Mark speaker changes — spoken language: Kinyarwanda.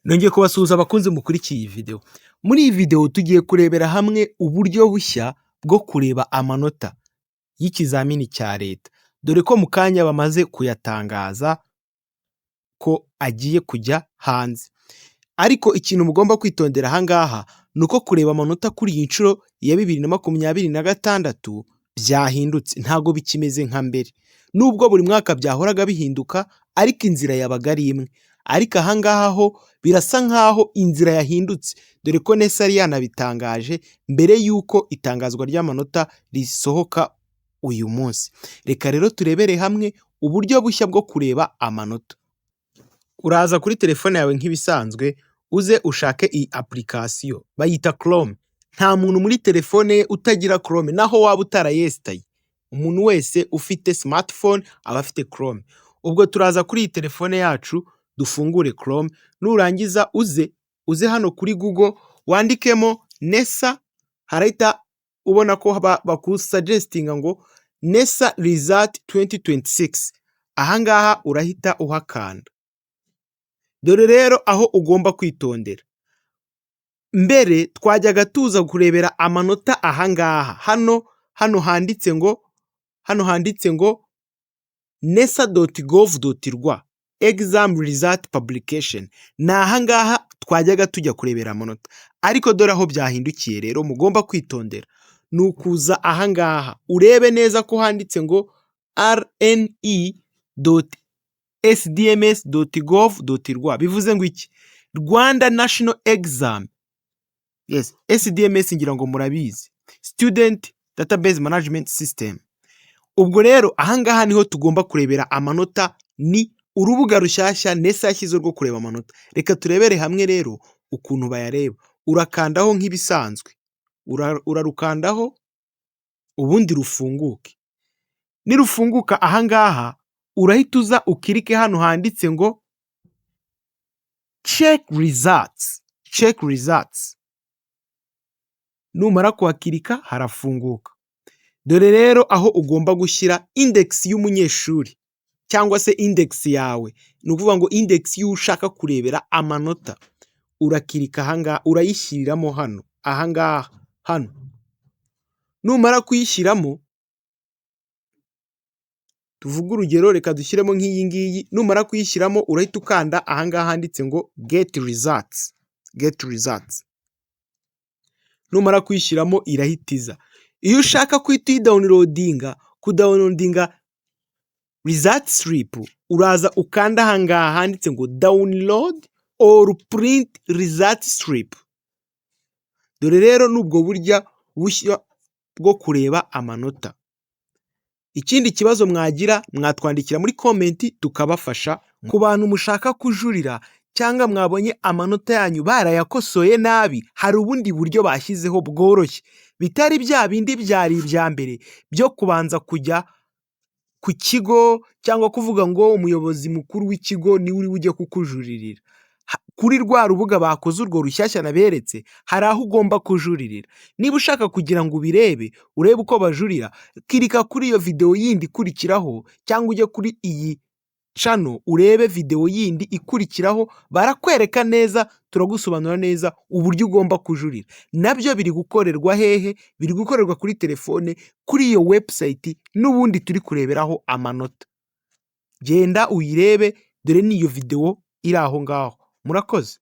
Speaker 1: Nongeye kubasuhuza abakunzi mukurikiye iyi video. Muri iyi video tugiye kurebera hamwe uburyo bushya bwo kureba amanota y'ikizamini cya leta, dore ko mu kanya bamaze kuyatangaza ko agiye kujya hanze. Ariko ikintu mugomba kwitondera aha ngaha ni uko kureba amanota kuri iyi nshuro ya 2026 byahindutse, ntago bikimeze nka mbere. Nubwo buri mwaka byahoraga bihinduka, ariko inzira yabaga ari imwe. Ariko aha ngaha ho birasa nkaho inzira yahindutse, dore ko NESA yari yanabitangaje mbere y'uko itangazwa ry'amanota risohoka uyu munsi. Reka rero turebere hamwe uburyo bushya bwo kureba amanota. Uraza kuri telefone yawe nk'ibisanzwe, uze ushake iyi application bayita Chrome. Nta muntu muri telefone ye utagira Chrome, naho waba utarayesitaye. Umuntu wese ufite smartphone aba afite Chrome. Ubwo turaza kuri iyi telefone yacu dufungure Chrome, nurangiza uze hano kuri Google wandikemo NESA, harahita ubona ko bakusuggestinga ngo NESA result 2026. Aha ngaha urahita uhakanda. Dore rero aho ugomba kwitondera. Mbere twajyaga tuza kurebera amanota aha ngaha. Hano handitse ngo nesa.gov.rw exam result publication. Ni aha ngaha twajyaga tujya kurebera amanota. Ariko dore aho byahindukiye rero mugomba kwitondera. Ni ukuza aha ngaha urebe neza ko handitse ngo rne.sdms.gov.rw. bivuze ngo iki? Rwanda National Exam. Yes, SDMS ngira ngo murabizi. Student Database Management System. Ubwo rero aha ngaha niho tugomba kurebera amanota, ni urubuga rushyashya NESA yashyize rwo kureba amanota. Reka turebere hamwe rero ukuntu bayareba. Urakandaho nk'ibisanzwe. Urarukandaho ubundi rufunguke. Nirufunguka aha ngaha urahita uza ukirike hano handitse ngo check results. Numara kuhakirika harafunguka. Dore rero aho ugomba gushyira index y'umunyeshuri cyangwa se index yawe. Ni ukuvuga ngo index y'ushaka kurebera amanota. Urakirika aha ngaha, urayishyiriramo hano. Aha ngaha, hano. Numara kuyishyiramo, tuvuge urugero, reka dushyiremo nk'iyi ngiyi. Numara kuyishyiramo urahita ukanda aha ngaha handitse ngo get results. Numara kuyishyiramo irahitiza. Iyo ushaka kwita kudownloadinga result slip, uraza ukanda aha ngaha handitse ngo download or print result slip. Dore rero nubwo burya bushya bwo kureba amanota. Ikindi kibazo mwagira mwatwandikira muri comment tukabafasha. Ku bantu mushaka kujurira cyangwa mwabonye amanota yanyu barayakosoye nabi, hari ubundi buryo bashyizeho bworoshye, bitari bya bindi byari ibya mbere byo kubanza kujya ku kigo cyangwa kuvuga ngo umuyobozi mukuru w'ikigo niwe uri ujye kukujuririra. Kuri rwa rubuga bakoze urwo rushyashya naberetse, hari aho ugomba kujuririra. Niba ushaka kugira ngo urebe uko bajurira, kirika kuri iyo video yindi ikurikiraho cyangwa ujye kuri iyi channel urebe video yindi ikurikiraho, barakwereka neza, turagusobanura neza uburyo ugomba kujurira. Nabyo biri gukorerwa hehe? Biri gukorerwa kuri telefone, kuri iyo website n'ubundi turi kureberaho amanota. Genda uyirebe, dore n'iyo video iri aho ngaho. Murakoze.